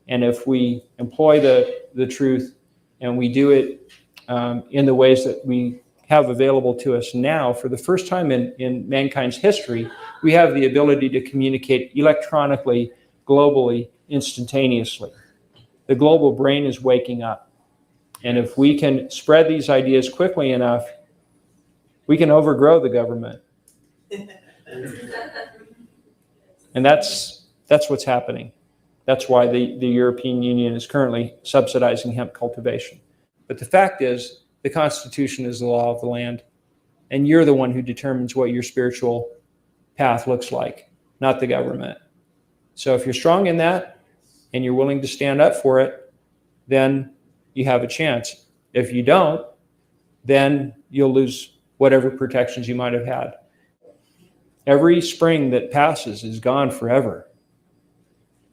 And if we employ the truth and we do it in the ways that we have available to us now, for the first time in mankind's history, we have the ability to communicate electronically, globally, instantaneously. The global brain is waking up. And if we can spread these ideas quickly enough, we can overgrow the government. And that's what's happening. That's why the European Union is currently subsidizing hemp cultivation. But the fact is, the Constitution is the law of the land, and you're the one who determines what your spiritual path looks like, not the government. So if you're strong in that, and you're willing to stand up for it, then you have a chance. If you don't, then you'll lose whatever protections you might have had. Every spring that passes is gone forever.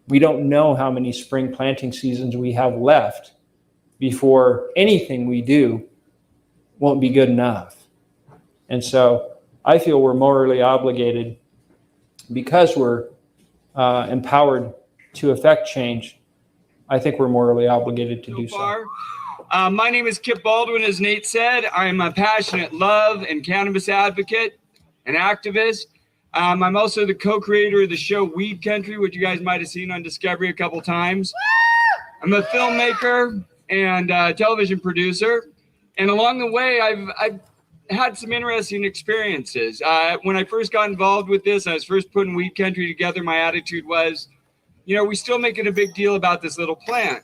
We don't know how many spring planting seasons we have left before anything we do won't be good enough. And so I feel we're morally obligated, because we're empowered to affect change. I think we're morally obligated to do so. My name is Kip Baldwin, as Nate said. I'm a passionate love and cannabis advocate and activist. I'm also the co-creator of the show Weed Country, which you guys might have seen on Discovery a couple times. I'm a filmmaker and television producer. And along the way, I've had some interesting experiences. When I first got involved with this, I was first putting Weed Country together. My attitude was, we still making a big deal about this little plant.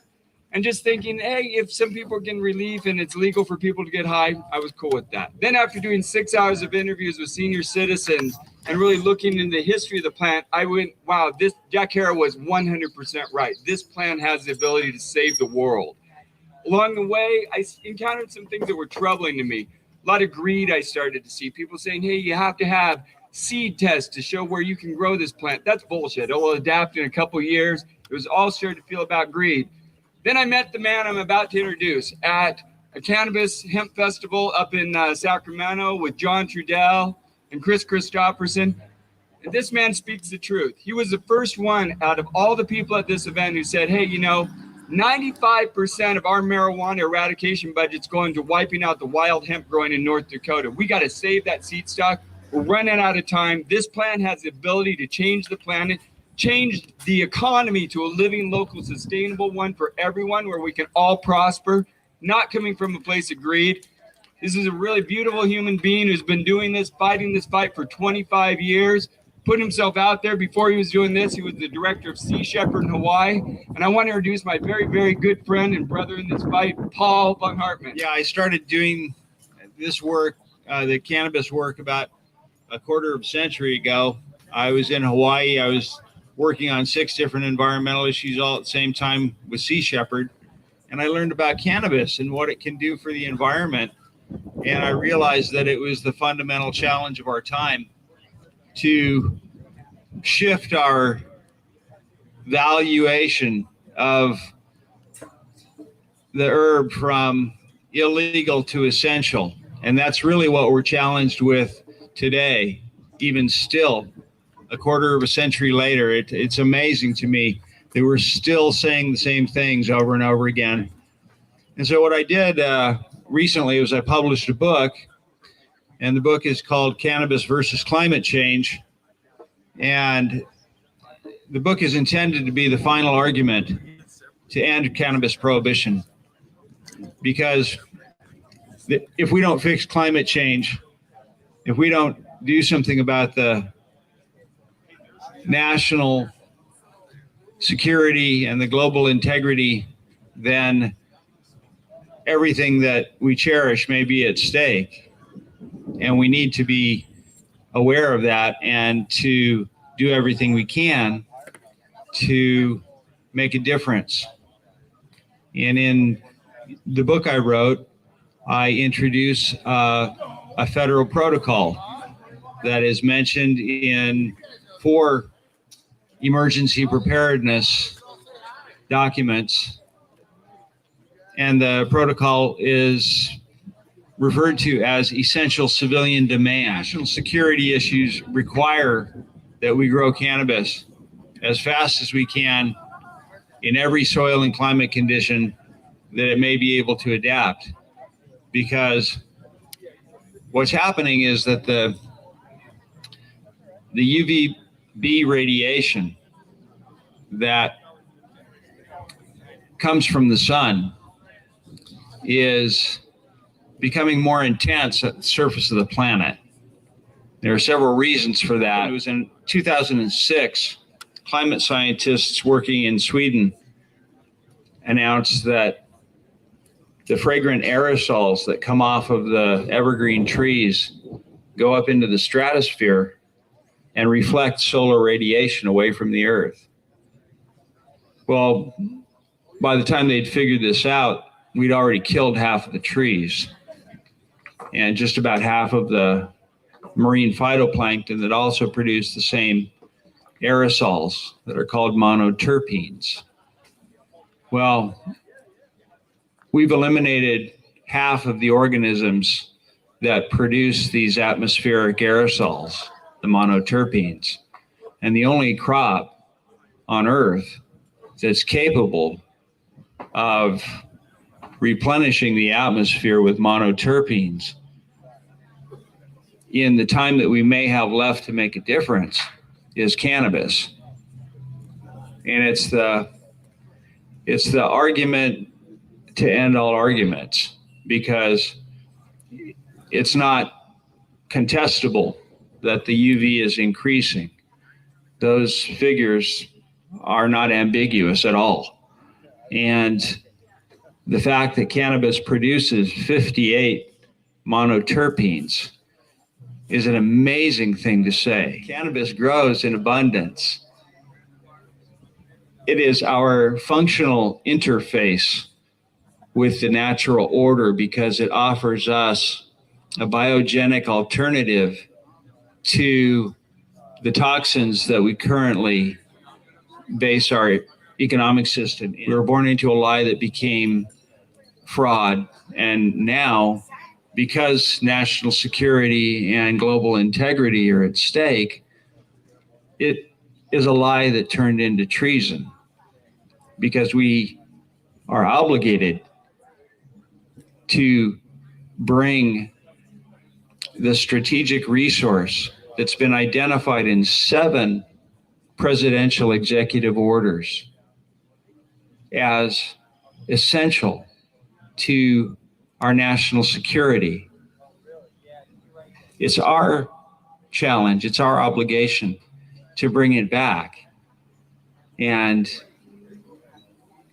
And just thinking, hey, if some people are getting relief and it's legal for people to get high, I was cool with that. Then after doing 6 hours of interviews with senior citizens and really looking into the history of the plant, I went, wow, Jack Harrow was 100% right. This plant has the ability to save the world. Along the way, I encountered some things that were troubling to me. A lot of greed I started to see. People saying, hey, you have to have seed tests to show where you can grow this plant. That's bullshit. It will adapt in a couple of years. It was all starting to feel about greed. Then I met the man I'm about to introduce at a cannabis hemp festival up in Sacramento with John Trudell and Chris Christopherson. And this man speaks the truth. He was the first one out of all the people at this event who said, hey, 95% of our marijuana eradication budget's going to wiping out the wild hemp growing in North Dakota. We got to save that seed stock. We're running out of time. This plan has the ability to change the planet, change the economy to a living, local, sustainable one for everyone where we can all prosper, not coming from a place of greed. This is a really beautiful human being who's been doing this, fighting this fight for 25 years, put himself out there. Before he was doing this, he was the director of Sea Shepherd in Hawaii. And I want to introduce my very, very good friend and brother in this fight, Paul von Hartmann. Yeah, I started doing this work, the cannabis work, about a quarter of a century ago. I was in Hawaii. I was working on 6 different environmental issues all at the same time with Sea Shepherd. And I learned about cannabis and what it can do for the environment. And I realized that it was the fundamental challenge of our time to shift our valuation of the herb from illegal to essential. And that's really what we're challenged with today, even still, a quarter of a century later. It's amazing to me that we're still saying the same things over and over again. And so what I did recently was I published a book, and the book is called Cannabis versus Climate Change. And the book is intended to be the final argument to end cannabis prohibition. Because if we don't fix climate change, if we don't do something about the national security and the global integrity, then everything that we cherish may be at stake. And we need to be aware of that and to do everything we can to make a difference. And in the book I wrote, I introduce a federal protocol that is mentioned in 4 emergency preparedness documents. And the protocol is referred to as essential civilian demand. National security issues require that we grow cannabis as fast as we can in every soil and climate condition that it may be able to adapt. Because what's happening is that the UVB radiation that comes from the sun is becoming more intense at the surface of the planet. There are several reasons for that. It was in 2006, climate scientists working in Sweden announced that the fragrant aerosols that come off of the evergreen trees go up into the stratosphere and reflect solar radiation away from the earth. Well, by the time they'd figured this out, we'd already killed half of the trees and just about half of the marine phytoplankton that also produce the same aerosols that are called monoterpenes. Well, we've eliminated half of the organisms that produce these atmospheric aerosols, the monoterpenes. And the only crop on Earth that's capable of replenishing the atmosphere with monoterpenes in the time that we may have left to make a difference is cannabis. And it's the argument to end all arguments, because it's not contestable that the UV is increasing. Those figures are not ambiguous at all. And the fact that cannabis produces 58 monoterpenes is an amazing thing to say. Cannabis grows in abundance. It is our functional interface with the natural order because it offers us a biogenic alternative to the toxins that we currently base our economic system in. We were born into a lie that became fraud. And now, because national security and global integrity are at stake, it is a lie that turned into treason, because we are obligated to bring the strategic resource that's been identified in 7 presidential executive orders as essential to our national security. It's our challenge, it's our obligation to bring it back. And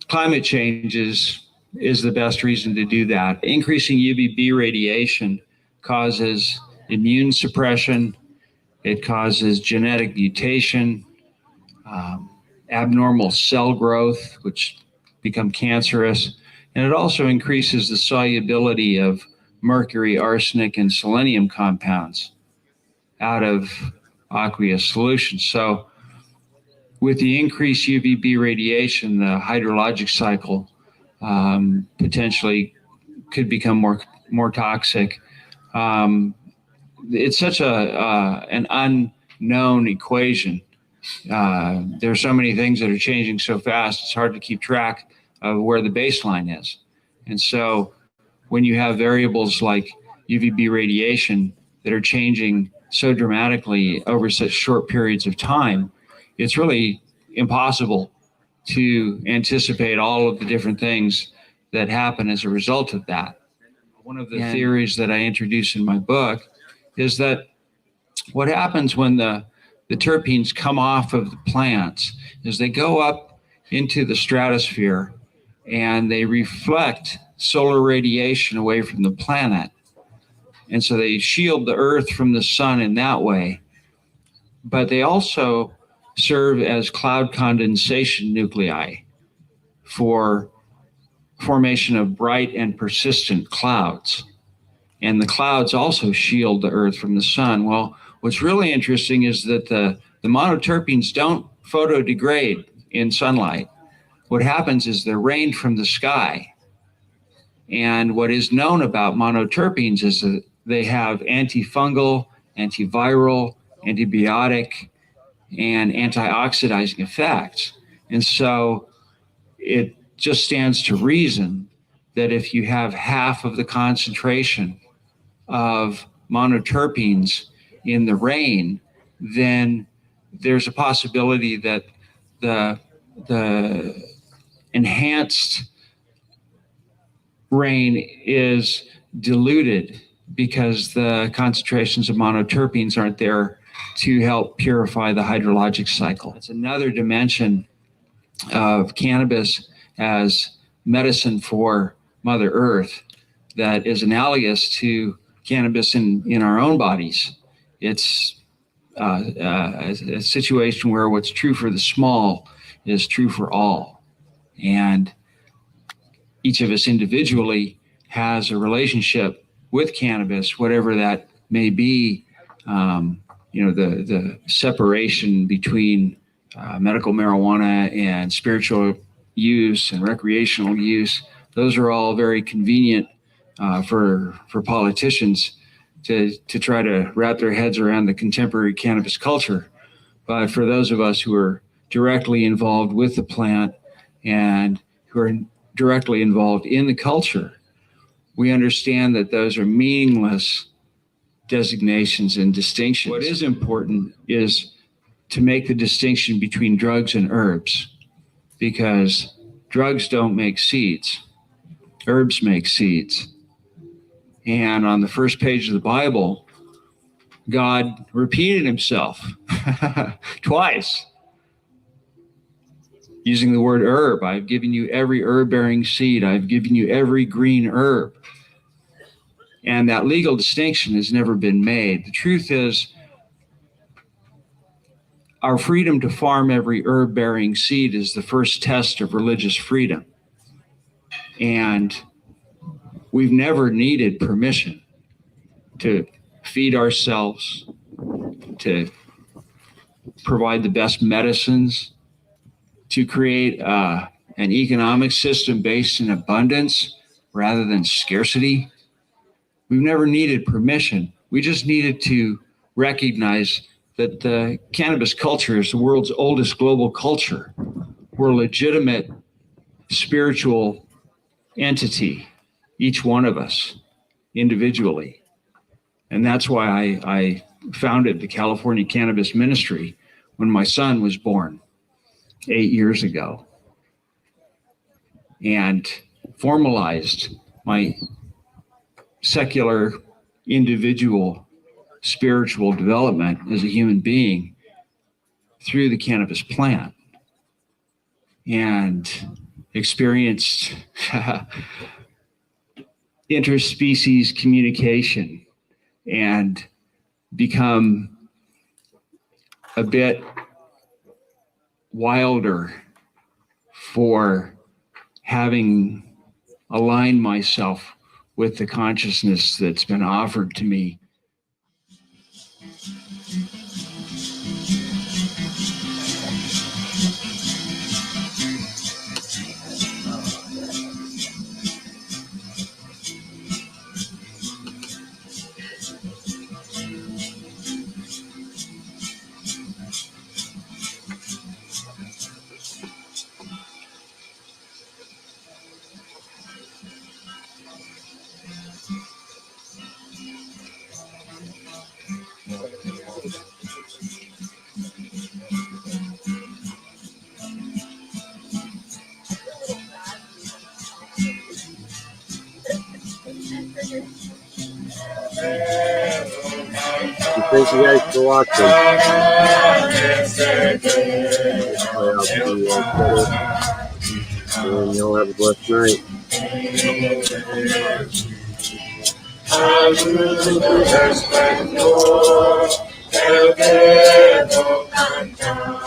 climate change is the best reason to do that. Increasing UVB radiation causes immune suppression, it causes genetic mutation, abnormal cell growth, which become cancerous, and it also increases the solubility of mercury, arsenic, and selenium compounds out of aqueous solutions. So with the increased UVB radiation, the hydrologic cycle potentially could become more toxic. It's such an unknown equation. There's so many things that are changing so fast, it's hard to keep track of where the baseline is. And so when you have variables like UVB radiation that are changing so dramatically over such short periods of time, it's really impossible to anticipate all of the different things that happen as a result of that. One of the theories that I introduce in my book is that what happens when the terpenes come off of the plants is they go up into the stratosphere and they reflect solar radiation away from the planet. And so they shield the earth from the sun in that way. But they also serve as cloud condensation nuclei for formation of bright and persistent clouds. And the clouds also shield the earth from the sun. Well, what's really interesting is that the monoterpenes don't photodegrade in sunlight. What happens is they're rained from the sky. And what is known about monoterpenes is that they have antifungal, antiviral, antibiotic, and antioxidizing effects. And so it just stands to reason that if you have half of the concentration of monoterpenes in the rain, then there's a possibility that the enhanced rain is diluted because the concentrations of monoterpenes aren't there to help purify the hydrologic cycle. It's another dimension of cannabis as medicine for Mother Earth that is analogous to cannabis in our own bodies. It's a situation where what's true for the small is true for all. And each of us individually has a relationship with cannabis, whatever that may be. The separation between medical marijuana and spiritual use and recreational use, those are all very convenient for politicians to try to wrap their heads around the contemporary cannabis culture. But for those of us who are directly involved with the plant and who are directly involved in the culture, we understand that those are meaningless designations and distinctions. What is important is to make the distinction between drugs and herbs, because drugs don't make seeds, herbs make seeds. And on the first page of the Bible, God repeated himself twice using the word herb. I've given you every herb-bearing seed. I've given you every green herb. And that legal distinction has never been made. The truth is, our freedom to farm every herb-bearing seed is the first test of religious freedom. And we've never needed permission to feed ourselves, to provide the best medicines, to create an economic system based in abundance rather than scarcity. We've never needed permission. We just needed to recognize that the cannabis culture is the world's oldest global culture. We're a legitimate spiritual entity, each one of us individually. And that's why I founded the California Cannabis Ministry when my son was born 8 years ago, and formalized my secular individual spiritual development as a human being through the cannabis plant, and experienced interspecies communication and become a bit wilder for having aligned myself with the consciousness that's been offered to me. Thank you guys for watching. And y'all have a blessed night. El que no canta.